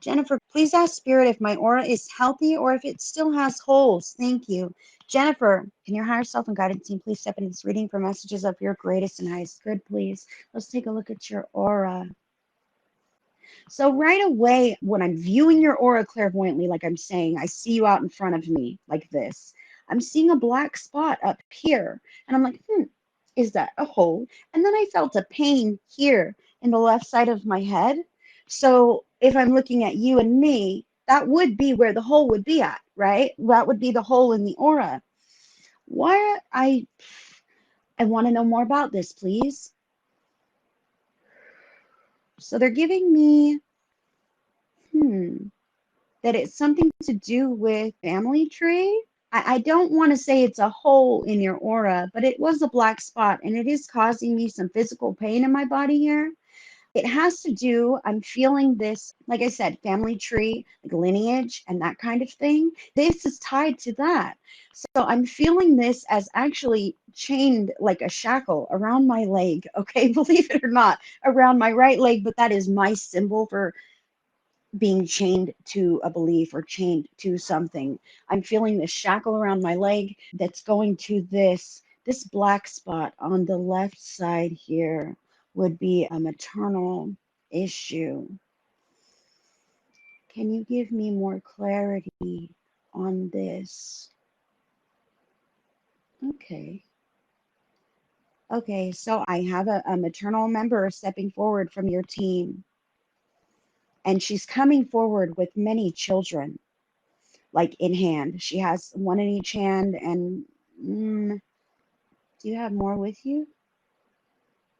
Jennifer, please ask Spirit if my aura is healthy or if it still has holes. Thank you. Jennifer, can your higher self and guidance team please step into this reading for messages of your greatest and highest good, please? Let's take a look at your aura. So right away, when I'm viewing your aura clairvoyantly, like I'm saying, I see you out in front of me like this. I'm seeing a black spot up here. And I'm like, is that a hole? And then I felt a pain here in the left side of my head. So if I'm looking at you and me, that would be where the hole would be at, right? That would be the hole in the aura. Why I want to know more about this, please. So they're giving me, that it's something to do with family tree. I don't want to say it's a hole in your aura, but it was a black spot and it is causing me some physical pain in my body here. It has to do, I'm feeling this, like I said, family tree, like lineage and that kind of thing. This is tied to that. So I'm feeling this as actually chained like a shackle around my leg, okay, believe it or not, around my right leg, but that is my symbol for being chained to a belief or chained to something. I'm feeling this shackle around my leg that's going to this black spot on the left side here would be a maternal issue. Can you give me more clarity on this? Okay. Okay, so I have a maternal member stepping forward from your team, and she's coming forward with many children, like in hand. She has one in each hand, and do you have more with you?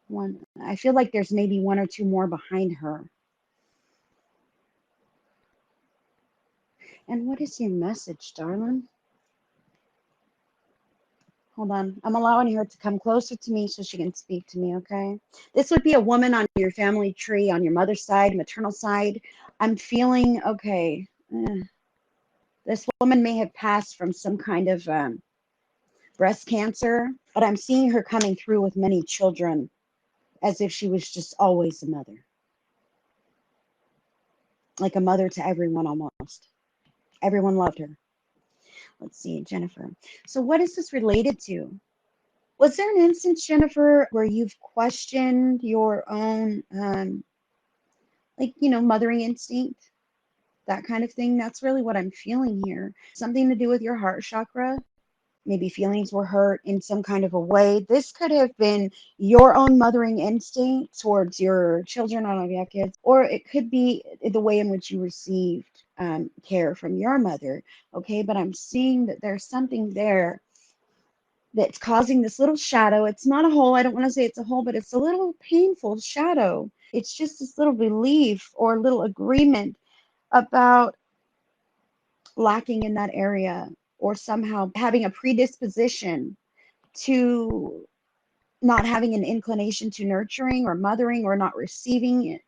One. I feel like there's maybe one or two more behind her. And what is your message, darling? Hold on. I'm allowing her to come closer to me so she can speak to me, okay? This would be a woman on your family tree, on your mother's side, maternal side. I'm feeling, okay, this woman may have passed from some kind of breast cancer, but I'm seeing her coming through with many children as if she was just always a mother. Like a mother to everyone almost. Everyone loved her. Let's see, Jennifer. So what is this related to? Was there an instance, Jennifer, where you've questioned your own, mothering instinct, that kind of thing? That's really what I'm feeling here. Something to do with your heart chakra. Maybe feelings were hurt in some kind of a way. This could have been your own mothering instinct towards your children, I don't know if you have kids, or it could be the way in which you received care from your mother. Okay, but I'm seeing that there's something there that's causing this little shadow. It's not a hole. I don't want to say it's a hole, but it's a little painful shadow. It's just this little belief or little agreement about lacking in that area or somehow having a predisposition to not having an inclination to nurturing or mothering or not receiving.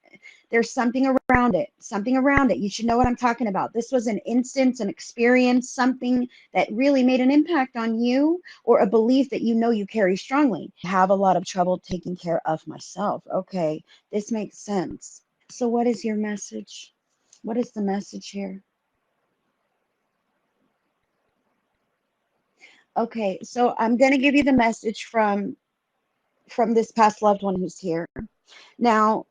There's something around it, something around it. You should know what I'm talking about. This was an instance, an experience, something that really made an impact on you, or a belief that you know you carry strongly. I have a lot of trouble taking care of myself. Okay, this makes sense. So what is your message? What is the message here? Okay, so I'm going to give you the message from this past loved one who's here. Now,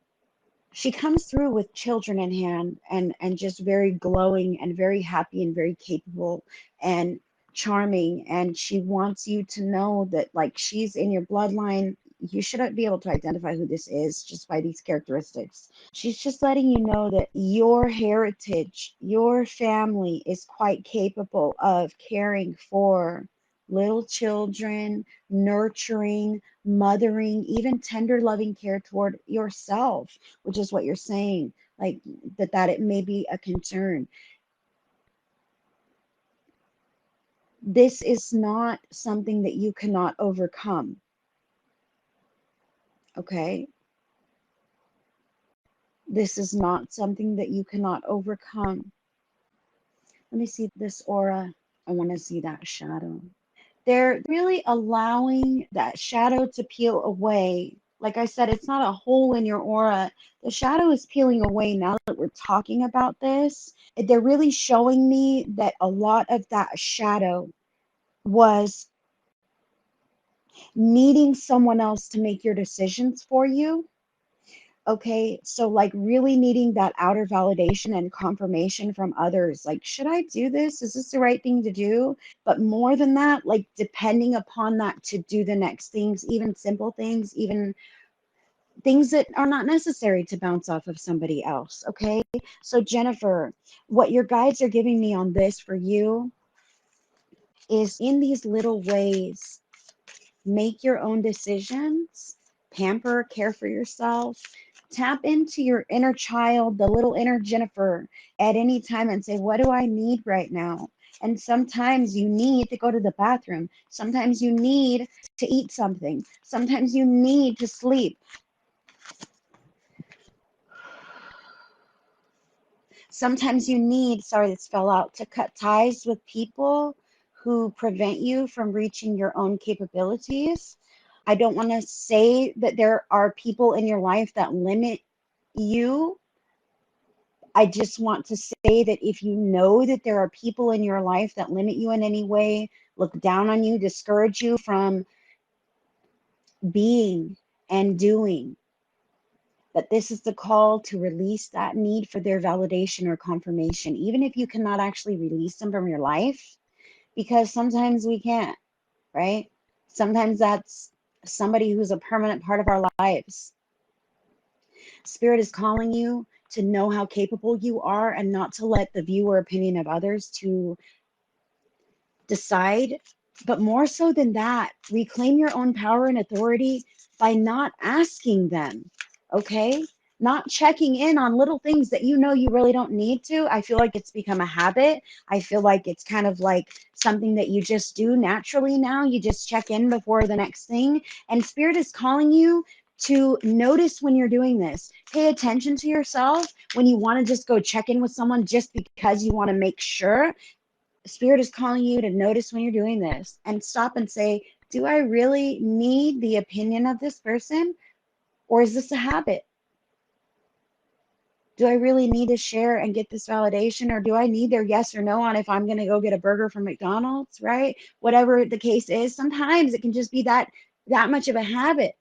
she comes through with children in hand and just very glowing and very happy and very capable and charming, and she wants you to know that, like, she's in your bloodline. You should be able to identify who this is just by these characteristics. She's just letting you know that your heritage, your family is quite capable of caring for little children, nurturing, mothering, even tender loving care toward yourself, which is what you're saying, like that it may be a concern. This is not something that you cannot overcome. Okay? This is not something that you cannot overcome. Let me see this aura. I want to see that shadow. They're really allowing that shadow to peel away Like I said, it's not a hole in your aura. The shadow is peeling away now that we're talking about this. They're really showing me that a lot of that shadow was needing someone else to make your decisions for you. Okay, so like really needing that outer validation and confirmation from others. Like, should I do this? Is this the right thing to do? But more than that, like depending upon that to do the next things, even simple things, even things that are not necessary to bounce off of somebody else. Okay, so Jennifer, what your guides are giving me on this for you is in these little ways, make your own decisions, pamper, care for yourself, tap into your inner child, the little inner Jennifer at any time and say, what do I need right now? And sometimes you need to go to the bathroom. Sometimes you need to eat something. Sometimes you need to sleep. Sometimes you need, sorry, this fell out, to cut ties with people who prevent you from reaching your own capabilities. I don't want to say that there are people in your life that limit you. I just want to say that if you know that there are people in your life that limit you in any way, look down on you, discourage you from being and doing, that this is the call to release that need for their validation or confirmation, even if you cannot actually release them from your life, because sometimes we can't, right? Sometimes that's somebody who's a permanent part of our lives. Spirit is calling you to know how capable you are and not to let the view or opinion of others to decide. But more so than that, reclaim your own power and authority by not asking them, okay? Not checking in on little things that you know you really don't need to. I feel like it's become a habit. I feel like it's kind of like something that you just do naturally now. You just check in before the next thing. And Spirit is calling you to notice when you're doing this. Pay attention to yourself when you want to just go check in with someone just because you want to make sure. Spirit is calling you to notice when you're doing this and stop and say, do I really need the opinion of this person? Or is this a habit? Do I really need to share and get this validation? Or do I need their yes or no on if I'm going to go get a burger from McDonald's, right? Whatever the case is, sometimes it can just be that much of a habit.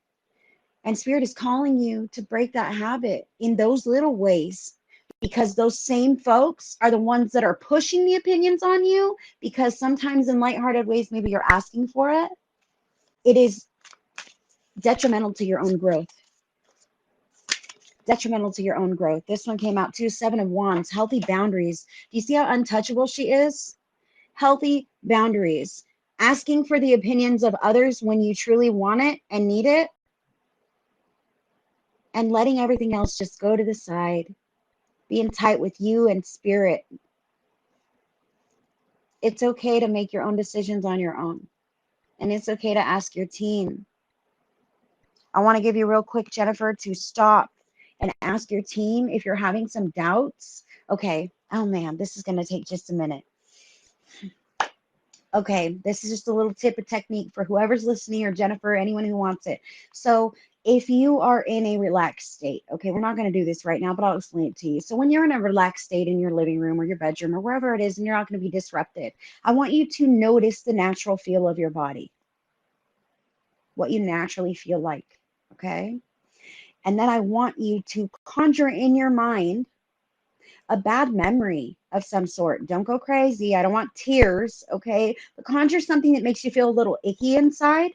And Spirit is calling you to break that habit in those little ways, because those same folks are the ones that are pushing the opinions on you, because sometimes in lighthearted ways, maybe you're asking for it. It is detrimental to your own growth. Detrimental to your own growth. This one came out too, 7 of Wands, healthy boundaries. Do you see how untouchable she is? Healthy boundaries. Asking for the opinions of others when you truly want it and need it, and letting everything else just go to the side. Being tight with you and Spirit. It's okay to make your own decisions on your own. And it's okay to ask your team. I want to give you real quick, Jennifer, to stop and ask your team if you're having some doubts. Okay. Oh man, this is going to take just a minute. Okay, this is just a little tip of technique for whoever's listening, or Jennifer, anyone who wants it. So if you are in a relaxed state, okay, we're not going to do this right now, but I'll explain it to you. So when you're in a relaxed state in your living room or your bedroom or wherever it is, and you're not going to be disrupted, I want you to notice the natural feel of your body, what you naturally feel like, okay? And then I want you to conjure in your mind a bad memory of some sort. Don't go crazy. I don't want tears, okay? But conjure something that makes you feel a little icky inside.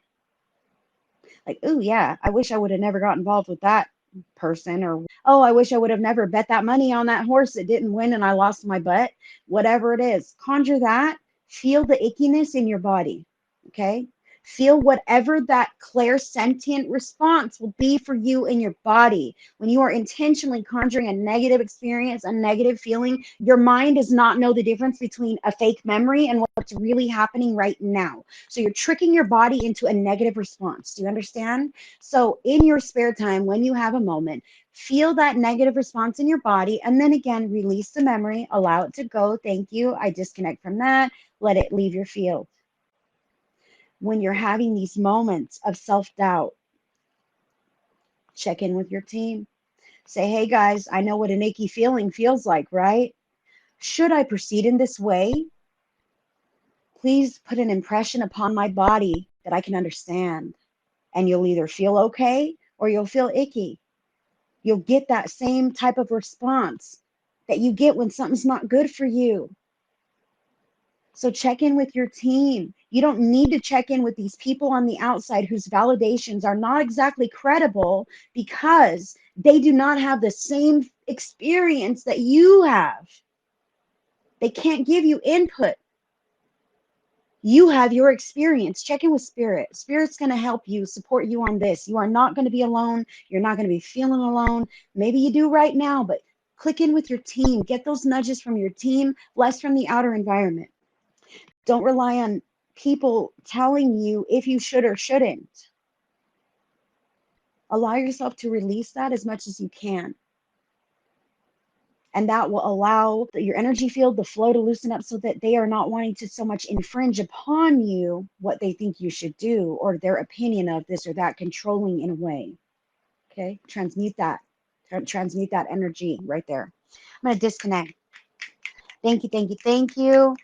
Like, oh, yeah, I wish I would have never got involved with that person. Or, oh, I wish I would have never bet that money on that horse that didn't win and I lost my butt. Whatever it is, conjure that. Feel the ickiness in your body, okay? Feel whatever that clairsentient response will be for you in your body. When you are intentionally conjuring a negative experience, a negative feeling, your mind does not know the difference between a fake memory and what's really happening right now. So you're tricking your body into a negative response. Do you understand? So in your spare time, when you have a moment, feel that negative response in your body, and then again, release the memory, allow it to go. Thank you. I disconnect from that. Let it leave your field. When you're having these moments of self-doubt, Check in with your team. Say, hey guys, I know what an icky feeling feels like, right? Should I proceed in this way? Please put an impression upon my body that I can understand. And you'll either feel okay or you'll feel icky. You'll get that same type of response that you get when something's not good for you. So check in with your team. You don't need to check in with these people on the outside whose validations are not exactly credible because they do not have the same experience that you have. They can't give you input. You have your experience. Check in with Spirit. Spirit's going to help you, support you on this. You are not going to be alone. You're not going to be feeling alone. Maybe you do right now, but click in with your team. Get those nudges from your team, less from the outer environment. Don't rely on people telling you if you should or shouldn't. Allow yourself to release that as much as you can. And that will allow your energy field, the flow to loosen up so that they are not wanting to so much infringe upon you what they think you should do or their opinion of this or that, controlling in a way. Okay, transmute that. Transmute that energy right there. I'm going to disconnect. Thank you, thank you, thank you.